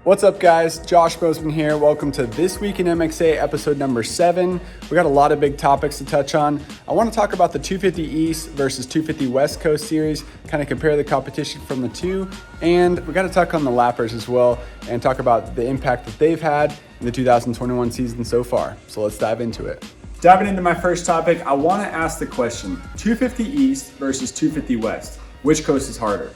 What's up, guys? Josh Mosiman here. Welcome to This Week in MXA, episode number 7. We got a lot of big topics to touch on. I want to talk about the 250 East versus 250 West Coast series, kind of compare the competition from the two, and we got to talk on the lappers as well and talk about the impact that they've had in the 2021 season so far. So let's dive into it. Diving into my first topic, I want to ask the question, 250 East versus 250 West, which coast is harder?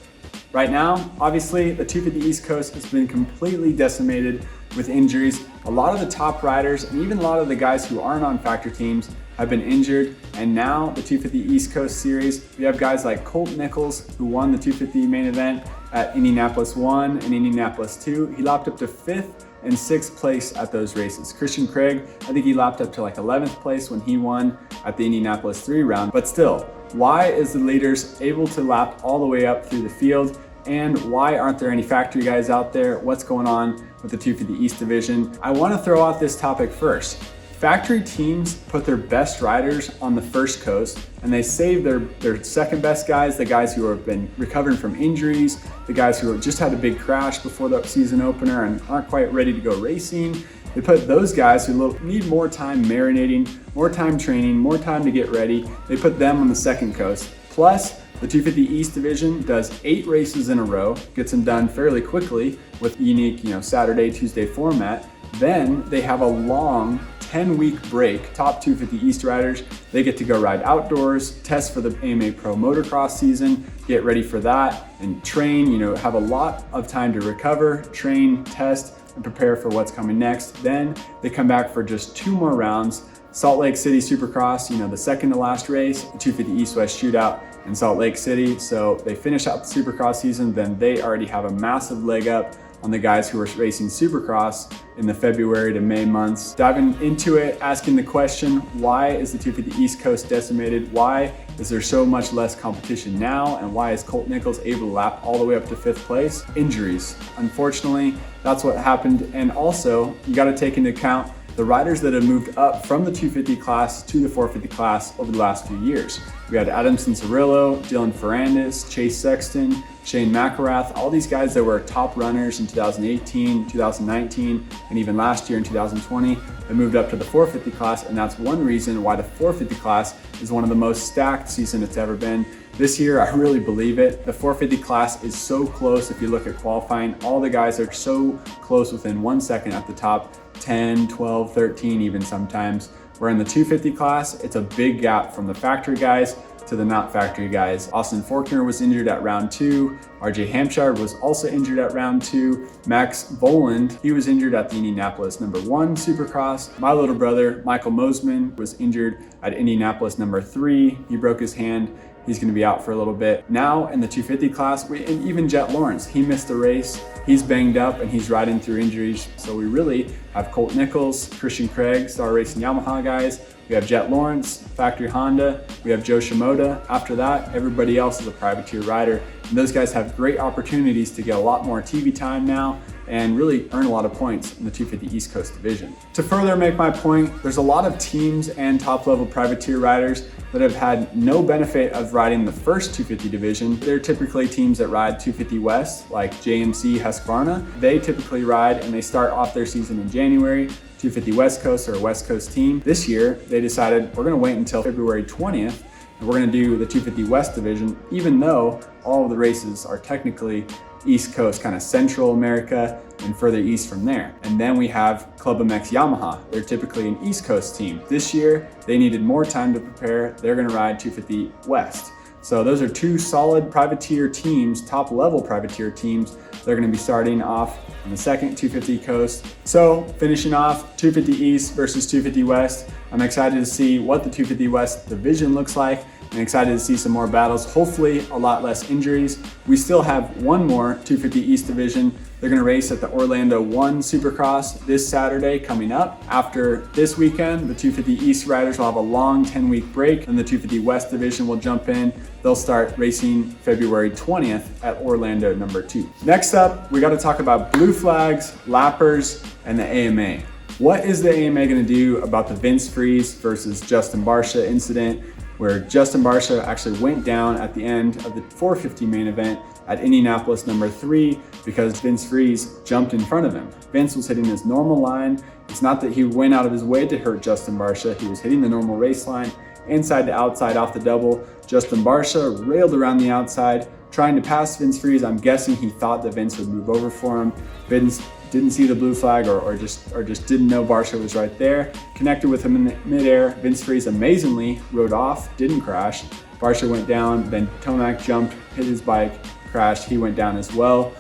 Right now, obviously, the 250 East Coast has been completely decimated with injuries. A lot of the top riders and even a lot of the guys who aren't on factory teams have been injured. And now the 250 East Coast series, we have guys like Nichols, who won the 250 main event at Indianapolis 1 and Indianapolis 2. He lapped up to 5th and 6th place at those races. Christian Craig, I think he lapped up to like 11th place when he won at the Indianapolis 3 round. But still, why is the leaders able to lap all the way up through the field? And why aren't there any factory guys out there? What's going on with the 250 East division? I want to throw out this topic first. Factory teams put their best riders on the first coast and they save their second best guys, the guys who have been recovering from injuries, the guys who just had a big crash before the season opener and aren't quite ready to go racing. They put those guys who need more time marinating, more time training, more time to get ready. They put them on the second coast. Plus, the 250 East division does 8 races in a row, gets them done fairly quickly with unique, Saturday, Tuesday format. Then they have a long 10-week break. Top 250 East riders, they get to go ride outdoors, test for the AMA Pro Motocross season, get ready for that and train, have a lot of time to recover, train, test, and prepare for what's coming next. Then they come back for just 2 more rounds. Salt Lake City Supercross, the second to last race, the 250 East-West shootout in Salt Lake City. So they finish out the Supercross season, then they already have a massive leg up on the guys who are racing Supercross in the February to May months. Diving into it, asking the question, why is the 250 East Coast decimated? Why is there so much less competition now? And why is Nichols able to lap all the way up to 5th place? Injuries. Unfortunately, that's what happened. And also, you got to take into account the riders that have moved up from the 250 class to the 450 class over the last few years. We had Adamson Cirillo, Dylan Ferrandis, Chase Sexton, Shane McElrath, all these guys that were top runners in 2018, 2019, and even last year in 2020, they moved up to the 450 class, and that's one reason why the 450 class is one of the most stacked season it's ever been. This year, I really believe it. The 450 class is so close. If you look at qualifying, all the guys are so close within 1 second at the top, 10, 12, 13 even sometimes. Where in the 250 class, it's a big gap from the factory guys to the not factory guys. Austin Forkner was injured at round 2. RJ Hampshire was also injured at round 2. Max Voland, he was injured at the Indianapolis number 1 Supercross. My little brother, Michael Mosiman, was injured at Indianapolis number 3. He broke his hand. He's going to be out for a little bit. Now in the 250 class, and even Jet Lawrence, he missed the race. He's banged up and he's riding through injuries. So we really have Nichols, Christian Craig, Star Racing Yamaha guys. We have Jet Lawrence, Factory Honda. We have Joe Shimoda. After that, everybody else is a privateer rider. And those guys have great opportunities to get a lot more TV time now and really earn a lot of points in the 250 East Coast division. To further make my point, there's a lot of teams and top-level privateer riders that have had no benefit of riding the first 250 division. They're typically teams that ride 250 West, like JMC Husqvarna. They typically ride and they start off their season in January. 250 West Coast or a West Coast team. This year, they decided we're gonna wait until February 20th and we're gonna do the 250 West division, even though all of the races are technically East Coast, kind of Central America and further east from there. And then we have Club MX Yamaha. They're typically an East Coast team. This year, they needed more time to prepare. They're gonna ride 250 West. So those are 2 solid privateer teams, top level privateer teams. They're gonna be starting off on the second 250 coast. So finishing off 250 East versus 250 West. I'm excited to see what the 250 West division looks like. I'm excited to see some more battles, hopefully a lot less injuries. We still have one more 250 East division. They're gonna race at the Orlando 1 Supercross this Saturday coming up. After this weekend, the 250 East riders will have a long 10-week break, and the 250 West division will jump in. They'll start racing February 20th at Orlando number 2. Next up, we gotta talk about blue flags, lappers, and the AMA. What is the AMA gonna do about the Vince Friese versus Justin Barcia incident where Justin Barcia actually went down at the end of the 450 main event at Indianapolis number 3 because Vince Friese jumped in front of him. Vince was hitting his normal line. It's not that he went out of his way to hurt Justin Barcia. He was hitting the normal race line, inside to outside off the double. Justin Barcia railed around the outside, trying to pass Vince Friese. I'm guessing he thought that Vince would move over for him. Vince didn't see the blue flag or just didn't know Barcia was right there. Connected with him in the midair. Vince Friese amazingly rode off, didn't crash. Barcia went down, then Tomac jumped, hit his bike, crashed, he went down as well.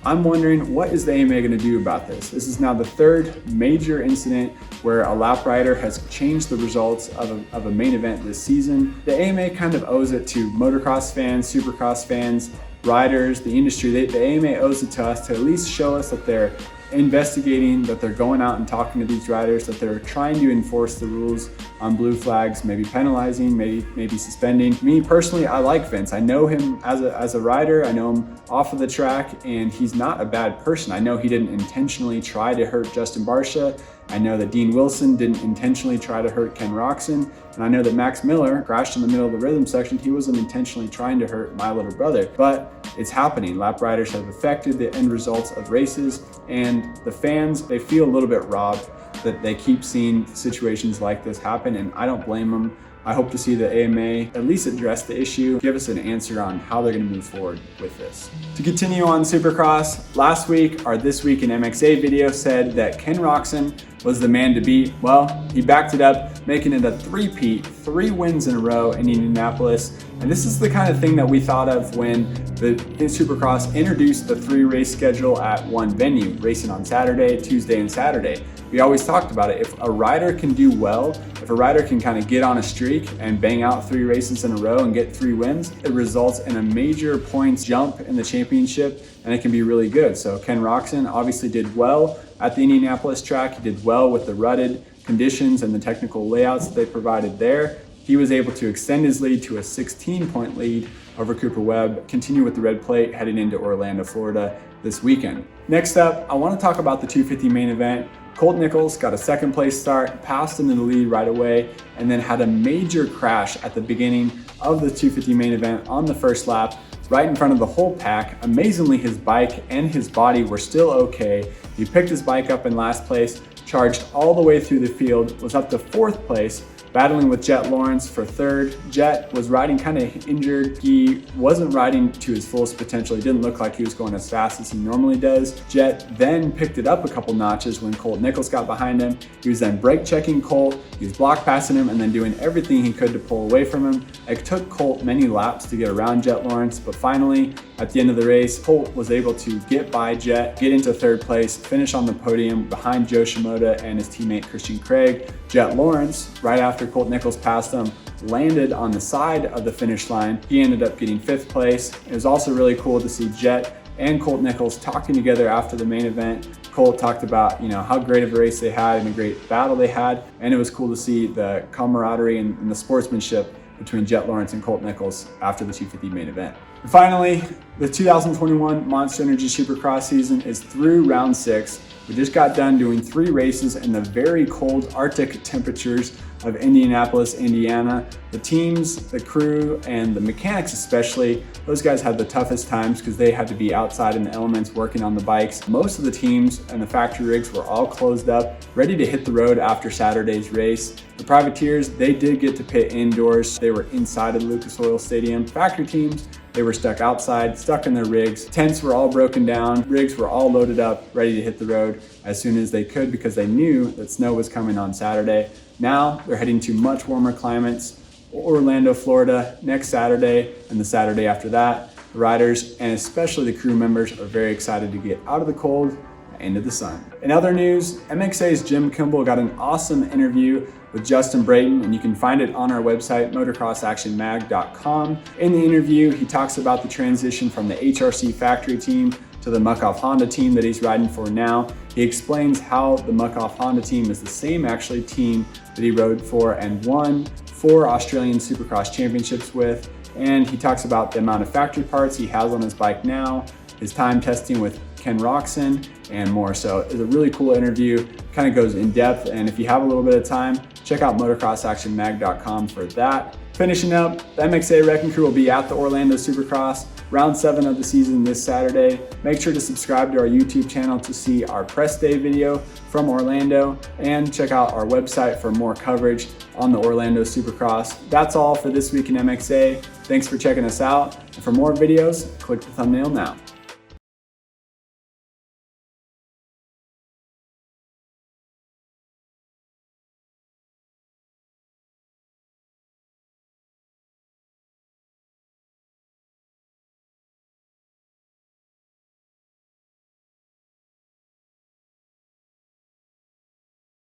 I'm wondering, what is the AMA going to do about this? This is now the third major incident where a lap rider has changed the results of a main event this season. The AMA kind of owes it to motocross fans, supercross fans, riders, the industry. The AMA owes it to us to at least show us that they're investigating, that they're going out and talking to these riders, that they're trying to enforce the rules on blue flags, maybe penalizing, maybe suspending. Me personally, I like Vince. I know him as a rider. I know him off of the track, and he's not a bad person. I know he didn't intentionally try to hurt Justin Barcia. I know that Dean Wilson didn't intentionally try to hurt Ken Roczen. And I know that Max Miller crashed in the middle of the rhythm section. He wasn't intentionally trying to hurt my little brother, but it's happening. Lap riders have affected the end results of races, and the fans, they feel a little bit robbed that they keep seeing situations like this happen, and I don't blame them. I hope to see the AMA at least address the issue, give us an answer on how they're going to move forward with this. To continue on Supercross, last week, our This Week in MXA video said that Ken Roczen was the man to beat. Well, he backed it up, making it a three-peat, 3 wins in a row in Indianapolis. And this is the kind of thing that we thought of when the Supercross introduced the 3-race schedule at one venue, racing on Saturday, Tuesday, and Saturday. We always talked about it. If a rider can do well, if a rider can kind of get on a streak and bang out 3 races in a row and get 3 wins, it results in a major points jump in the championship, and it can be really good. So Ken Roczen obviously did well at the Indianapolis track. He did well with the rutted conditions and the technical layouts that they provided there. He was able to extend his lead to a 16-point lead over Cooper Webb, continue with the red plate heading into Orlando, Florida this weekend. Next up, I want to talk about the 250 main event. Colt Nichols got a 2nd place start, passed into the lead right away, and then had a major crash at the beginning of the 250 main event on the first lap, right in front of the whole pack. Amazingly, his bike and his body were still okay. He picked his bike up in last place, charged all the way through the field, was up to 4th place, battling with Jet Lawrence for 3rd. Jet was riding kind of injured. He wasn't riding to his fullest potential. He didn't look like he was going as fast as he normally does. Jet then picked it up a couple notches when Colt Nichols got behind him. He was then brake checking Colt. He was block passing him and then doing everything he could to pull away from him. It took Colt many laps to get around Jet Lawrence, but finally, at the end of the race, Colt was able to get by Jet, get into 3rd place, finish on the podium behind Joe Shimoda and his teammate Christian Craig. Jet Lawrence, right after Colt Nichols passed him, landed on the side of the finish line. He ended up getting 5th place. It was also really cool to see Jet and Colt Nichols talking together after the main event. Colt talked about, how great of a race they had and a great battle they had. And it was cool to see the camaraderie and the sportsmanship between Jet Lawrence and Colt Nichols after the 250 main event. And finally, the 2021 Monster Energy Supercross season is through round 6. We just got done doing 3 races in the very cold Arctic temperatures of Indianapolis, Indiana. The teams, the crew, and the mechanics especially, those guys had the toughest times because they had to be outside in the elements working on the bikes. Most of the teams and the factory rigs were all closed up, ready to hit the road after Saturday's race. The privateers, they did get to pit indoors. They were inside of the Lucas Oil Stadium. Factory teams, they were stuck outside, stuck in their rigs. Tents were all broken down. Rigs were all loaded up, ready to hit the road as soon as they could because they knew that snow was coming on Saturday. Now they're heading to much warmer climates, Orlando, Florida, next Saturday and the Saturday after that. The riders and especially the crew members are very excited to get out of the cold and into the sun. In other news, MXA's Jim Kimball got an awesome interview with Justin Brayton, and you can find it on our website, motocrossactionmag.com. In the interview, he talks about the transition from the HRC factory team to the Muck-Off Honda team that he's riding for now. He explains how the Muck-Off Honda team is the same actually team that he rode for and won 4 Australian Supercross championships with. And he talks about the amount of factory parts he has on his bike now, his time testing with Ken Roczen, and more. So it's a really cool interview, kind of goes in depth. And if you have a little bit of time, check out motocrossactionmag.com for that. Finishing up, the MXA Wrecking Crew will be at the Orlando Supercross, round 7 of the season this Saturday. Make sure to subscribe to our YouTube channel to see our press day video from Orlando and check out our website for more coverage on the Orlando Supercross. That's all for this week in MXA. Thanks for checking us out. And for more videos, click the thumbnail now.